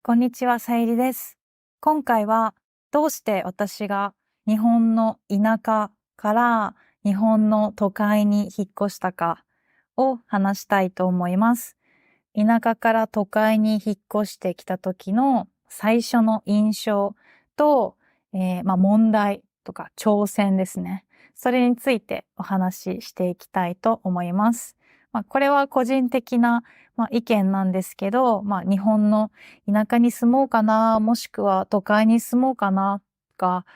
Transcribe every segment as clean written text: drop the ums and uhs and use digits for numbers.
こんにちは、さゆりです。今回はどうして私が日本の田舎から日本の都会に引っ越したかを話したいと思います。田舎から都会に引っ越してきた時の最初の印象と、問題とか挑戦ですね。それについてお話ししていきたいと思います。これは個人的な、意見なんですけど、日本の田舎に住もうかな、もしくは都会に住もうかな、とか、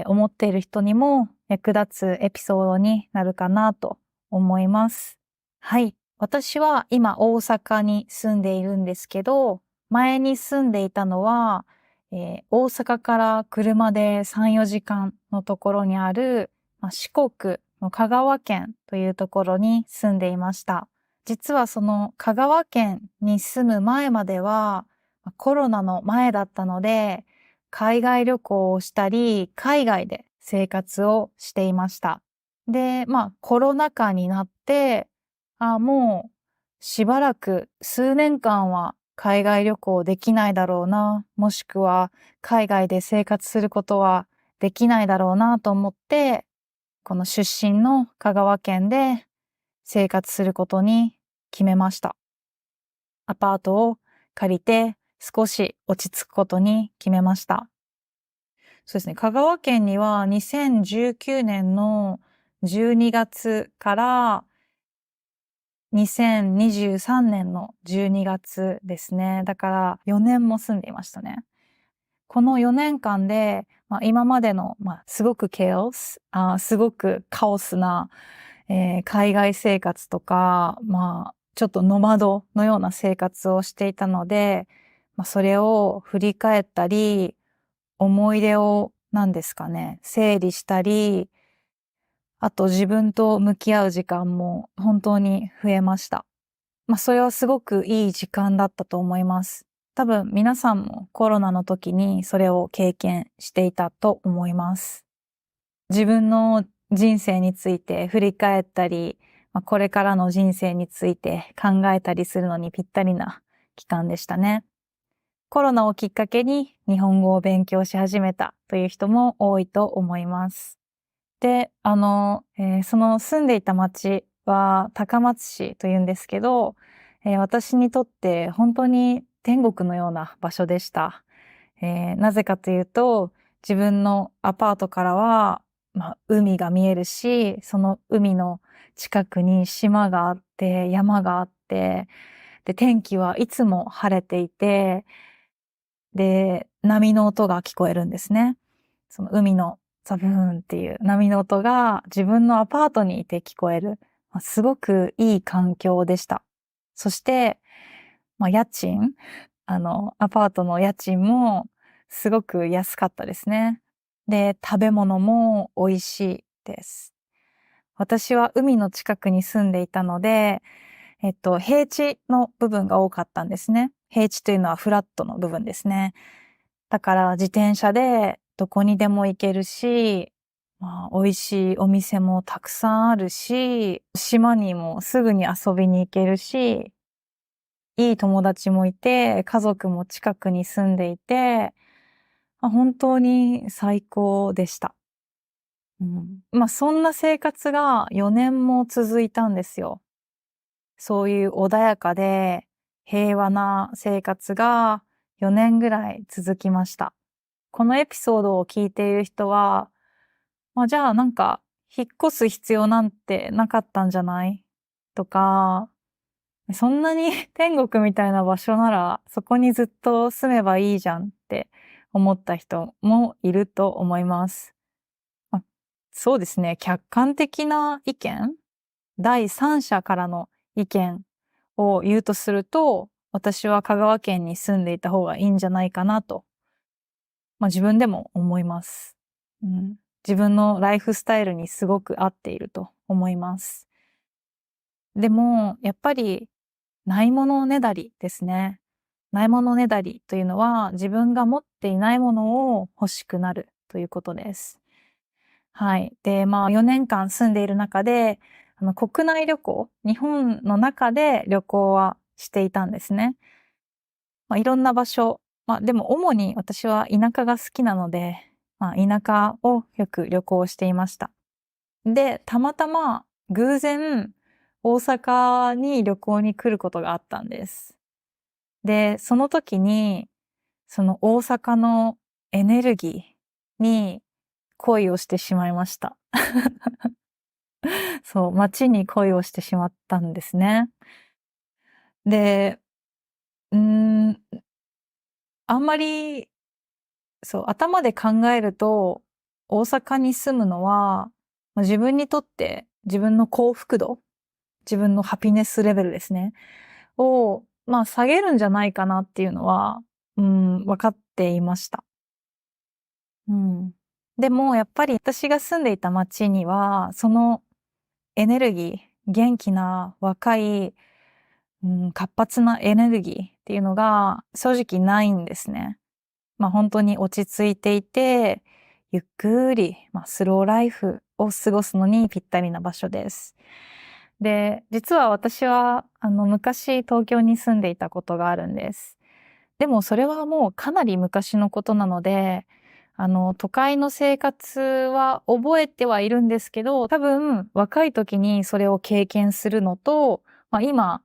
思っている人にも役立つエピソードになるかなと思います。はい。私は今大阪に住んでいるんですけど、前に住んでいたのは、大阪から車で3、4時間のところにある、四国の香川県というところに住んでいました。実はその香川県に住む前までは、コロナの前だったので、海外旅行をしたり、海外で生活をしていました。で、コロナ禍になって、もうしばらく数年間は海外旅行できないだろうな、もしくは海外で生活することはできないだろうなと思って、この出身の香川県で生活することに決めました。アパートを借りて少し落ち着くことに決めました。そうですね。香川県には2019年の12月から2023年の12月ですね。だから4年も住んでいましたね。この4年間で、今までの、すごくすごくカオスな、海外生活とか、ちょっとノマドのような生活をしていたので、それを振り返ったり、思い出を何ですかね、整理したり、あと自分と向き合う時間も本当に増えました。それはすごくいい時間だったと思います。多分皆さんもコロナの時にそれを経験していたと思います。自分の人生について振り返ったり、これからの人生について考えたりするのにぴったりな期間でしたね。コロナをきっかけに日本語を勉強し始めたという人も多いと思います。で、その住んでいた町は高松市というんですけど、私にとって本当に天国のような場所でした。なぜかというと、自分のアパートからは、海が見えるし、その海の近くに島があって、山があって、で、天気はいつも晴れていて、で、波の音が聞こえるんですね。その海のザブーンっていう波の音が自分のアパートにいて聞こえる。すごくいい環境でした。そして、家賃、アパートの家賃もすごく安かったですね。で、食べ物も美味しいです。私は海の近くに住んでいたので、平地の部分が多かったんですね。平地というのはフラットの部分ですね。だから自転車でどこにでも行けるし、美味しいお店もたくさんあるし、島にもすぐに遊びに行けるし、いい友達もいて、家族も近くに住んでいて、本当に最高でした。そんな生活が4年も続いたんですよ。そういう穏やかで平和な生活が4年ぐらい続きました。このエピソードを聞いている人は、じゃあなんか引っ越す必要なんてなかったんじゃないとか、そんなに天国みたいな場所ならそこにずっと住めばいいじゃんって思った人もいると思います。まそうですね。客観的な意見、第三者からの意見を言うとすると、私は香川県に住んでいた方がいいんじゃないかなと、自分でも思います。自分のライフスタイルにすごく合っていると思います。でも、やっぱり、ないものねだりですね。ないものねだりというのは、自分が持っていないものを欲しくなるということです。はい。で、4年間住んでいる中で、国内旅行、日本の中で旅行はしていたんですね。いろんな場所、でも主に私は田舎が好きなので、田舎をよく旅行していました。で、たまたま偶然大阪に旅行に来ることがあったんです。で、その時に、その大阪のエネルギーに恋をしてしまいました。そう、街に恋をしてしまったんですね。で、うーん、あんまり、そう、頭で考えると、大阪に住むのは、自分にとって自分の幸福度、自分のハピネスレベルですね、を、下げるんじゃないかなっていうのは、分かっていました。うん。でも、やっぱり私が住んでいた街には、そのエネルギー、元気な若い、活発なエネルギーっていうのが正直ないんですね。本当に落ち着いていて、ゆっくり、スローライフを過ごすのにぴったりな場所です。で、実は私は、昔東京に住んでいたことがあるんです。でもそれはもうかなり昔のことなので、都会の生活は覚えてはいるんですけど、多分若い時にそれを経験するのと、今、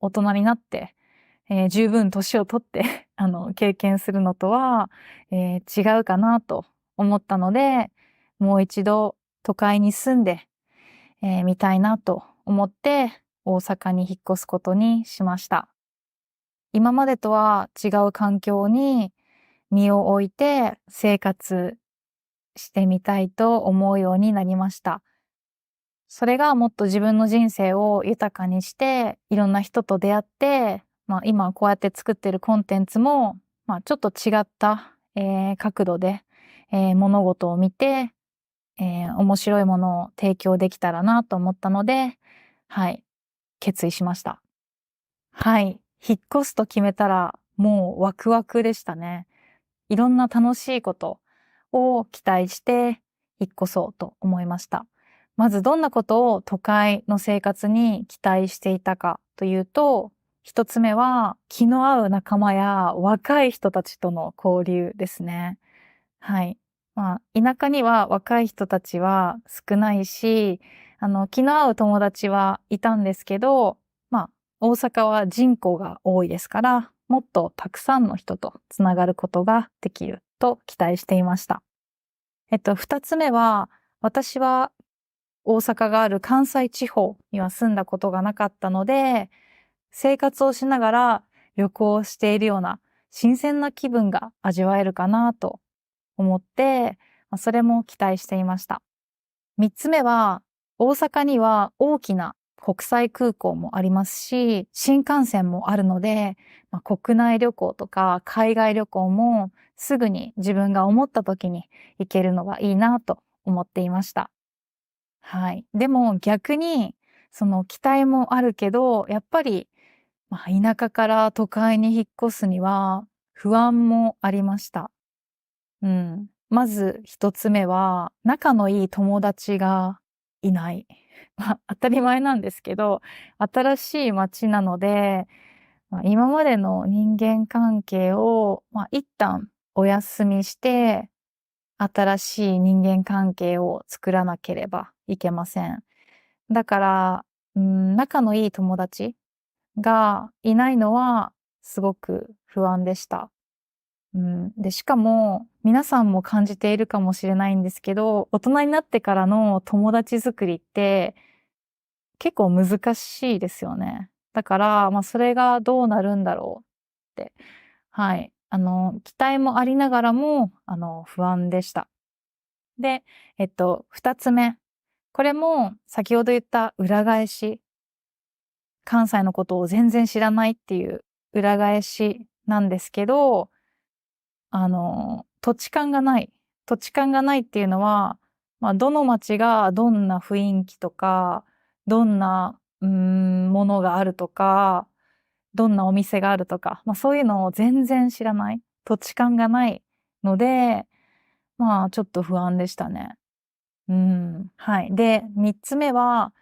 大人になって、十分年を取って経験するのとは、違うかなと思ったので、もう一度都会に住んで、みたいなと思って大阪に引っ越すことにしました。今までとは違う環境に身を置いて生活してみたいと思うようになりました。それがもっと自分の人生を豊かにして、いろんな人と出会って、今こうやって作ってるコンテンツも、ちょっと違った、角度で、物事を見て、面白いものを提供できたらなと思ったので、はい、決意しました。はい、引っ越すと決めたら、もうワクワクでしたね。いろんな楽しいことを期待して引っ越そうと思いました。まずどんなことを都会の生活に期待していたかというと、一つ目は気の合う仲間や若い人たちとの交流ですね。はい。田舎には若い人たちは少ないし、気の合う友達はいたんですけど、大阪は人口が多いですから、もっとたくさんの人とつながることができると期待していました。二つ目は、私は大阪がある関西地方には住んだことがなかったので、生活をしながら旅行をしているような新鮮な気分が味わえるかなと思って、それも期待していました。三つ目は、大阪には大きな国際空港もありますし、新幹線もあるので、国内旅行とか海外旅行もすぐに自分が思った時に行けるのがいいなと思っていました。はい。でも逆に、その期待もあるけど、やっぱり、田舎から都会に引っ越すには不安もありました。うん。まず一つ目は、仲のいい友達がいない。当たり前なんですけど、新しい街なので、今までの人間関係を、一旦お休みして、新しい人間関係を作らなければいけません。だから、仲のいい友達がいないのはすごく不安でした。で、しかも、皆さんも感じているかもしれないんですけど、大人になってからの友達作りって結構難しいですよね。だから、それがどうなるんだろうって、はい。期待もありながらも、不安でした。で、二つ目。これも先ほど言った裏返し。関西のことを全然知らないっていう裏返しなんですけど、土地勘がない。土地勘がないっていうのは、どの町がどんな雰囲気とか、どんな、ものがあるとか、どんなお店があるとか、そういうのを全然知らない。土地勘がないので、ちょっと不安でしたね。はい。で、三つ目は、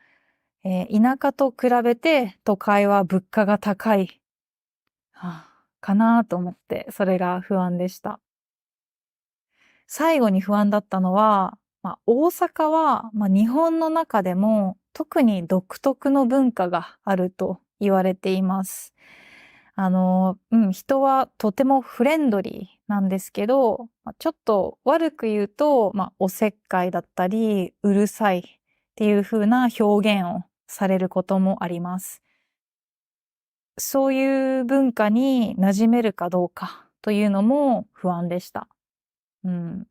田舎と比べて都会は物価が高い。かなと思って、それが不安でした。最後に不安だったのは、大阪は、日本の中でも特に独特の文化があると言われています。人はとてもフレンドリーなんですけど、ちょっと悪く言うと、おせっかいだったり、うるさいっていう風な表現をされることもあります。そういう文化に馴染めるかどうかというのも不安でした。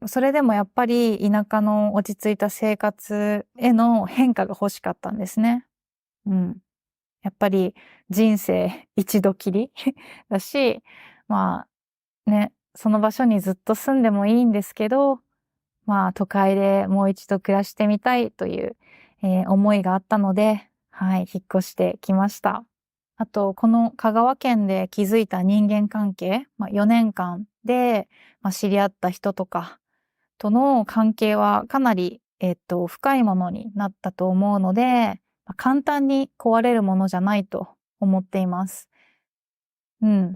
それでもやっぱり田舎の落ち着いた生活への変化が欲しかったんですね。うん。やっぱり人生一度きりだし、その場所にずっと住んでもいいんですけど、都会でもう一度暮らしてみたいという、思いがあったので、はい、引っ越してきました。あと、この香川県で築いた人間関係、4年間で、知り合った人とかとの関係はかなり、深いものになったと思うので、簡単に壊れるものじゃないと思っています。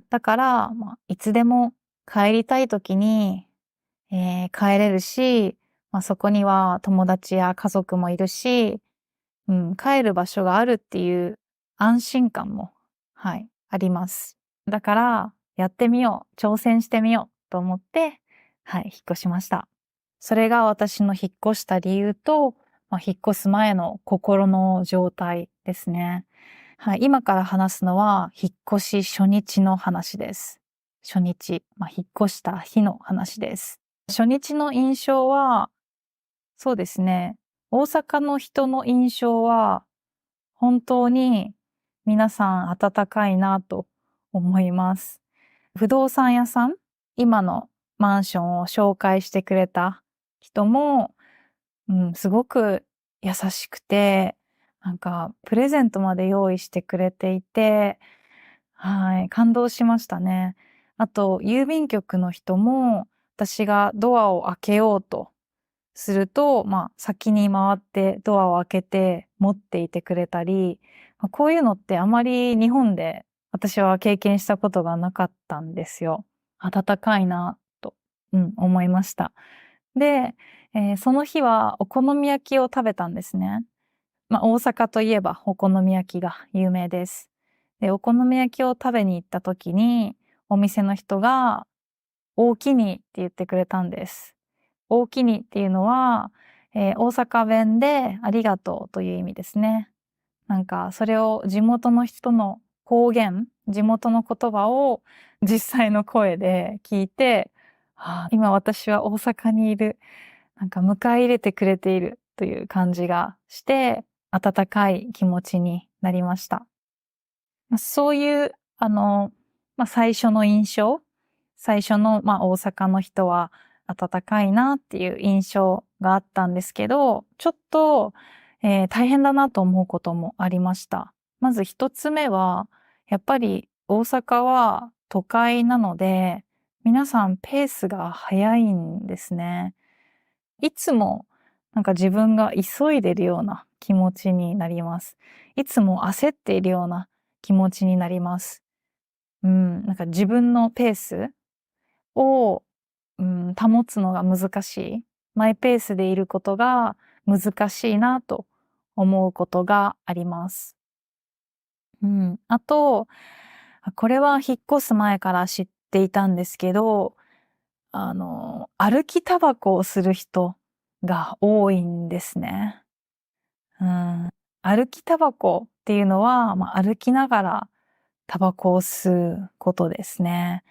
だから、いつでも帰りたい時に、帰れるし、そこには友達や家族もいるし、帰る場所があるっていう安心感も、はい、あります。だから、やってみよう、挑戦してみようと思って、はい、引っ越しました。それが私の引っ越した理由と、引っ越す前の心の状態ですね。はい、今から話すのは、引っ越し初日の話です。初日、引っ越した日の話です。初日の印象は、そうですね、大阪の人の印象は、本当に皆さん温かいなと思います。不動産屋さん、今のマンションを紹介してくれた人も、すごく優しくて、なんかプレゼントまで用意してくれていて、はい、感動しましたね。あと、郵便局の人も、私がドアを開けようとすると、先に回ってドアを開けて持っていてくれたり、こういうのってあまり日本で私は経験したことがなかったんですよ。温かいなと、思いました。で、その日はお好み焼きを食べたんですね。大阪といえばお好み焼きが有名です。で、お好み焼きを食べに行った時に、お店の人が、おおきにって言ってくれたんです。おおきにっていうのは、大阪弁でありがとうという意味ですね。なんか、それを地元の人の方言、地元の言葉を実際の声で聞いて、今私は大阪にいる。なんか迎え入れてくれているという感じがして、温かい気持ちになりました。そういう、最初の印象、最初の、大阪の人は温かいなっていう印象があったんですけど、ちょっと、大変だなと思うこともありました。まず一つ目は、やっぱり大阪は都会なので、皆さんペースが早いんですね。いつもなんか自分が急いでるような気持ちになります。いつも焦っているような気持ちになります。なんか自分のペースを、保つのが難しい。マイペースでいることが難しいなと思うことがあります。あと、これは引っ越す前から知っていたんですけど、歩きタバコをする人が多いんですね。うん。歩きタバコっていうのは、歩きながらタバコを吸うことですね。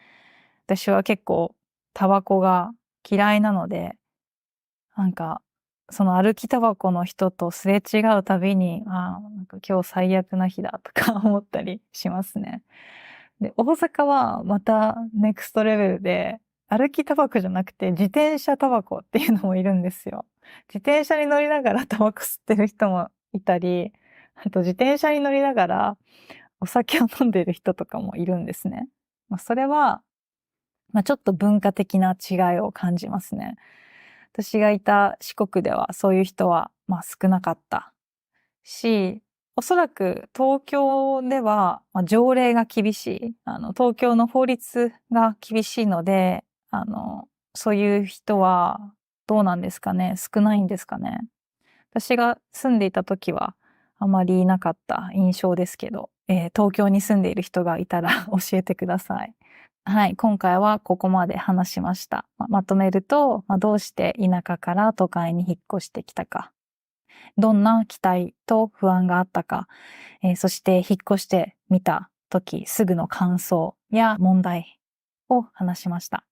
私は結構タバコが嫌いなので、なんか、その歩きタバコの人とすれ違うたびに、なんか今日最悪な日だとか思ったりしますね。で、大阪はまたネクストレベルで、歩きタバコじゃなくて自転車タバコっていうのもいるんですよ。自転車に乗りながらタバコ吸ってる人もいたり、あと自転車に乗りながらお酒を飲んでる人とかもいるんですね。それは、ちょっと文化的な違いを感じますね。私がいた四国ではそういう人は少なかったし、おそらく東京では条例が厳しい。東京の法律が厳しいので、そういう人はどうなんですかね。少ないんですかね。私が住んでいた時はあまりいなかった印象ですけど、東京に住んでいる人がいたら教えてください。はい、今回はここまで話しました。まとめると、どうして田舎から都会に引っ越してきたか。どんな期待と不安があったか、そして引っ越してみた時すぐの感想や問題を話しました。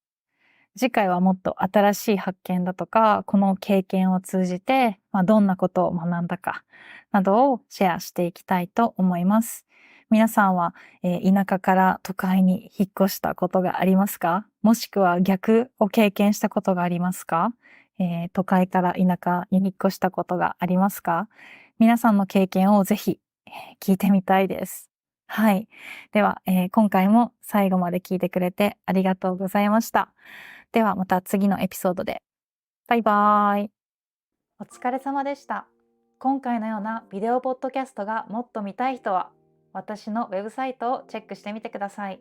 次回はもっと新しい発見だとか、この経験を通じて、どんなことを学んだかなどをシェアしていきたいと思います。皆さんは、田舎から都会に引っ越したことがありますか？もしくは逆を経験したことがありますか？都会から田舎に引っ越したことがありますか？皆さんの経験をぜひ、聞いてみたいです。はい。では、今回も最後まで聞いてくれてありがとうございました。ではまた次のエピソードで。バイバーイ。お疲れ様でした。今回のようなビデオポッドキャストがもっと見たい人は、私のウェブサイトをチェックしてみてください。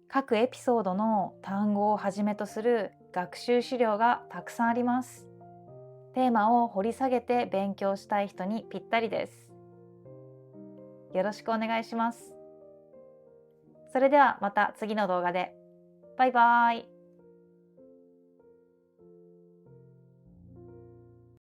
各エピソードの単語をはじめとする学習資料がたくさんあります。テーマを掘り下げて勉強したい人にぴったりです。よろしくお願いします。それではまた次の動画で。バイバーイ。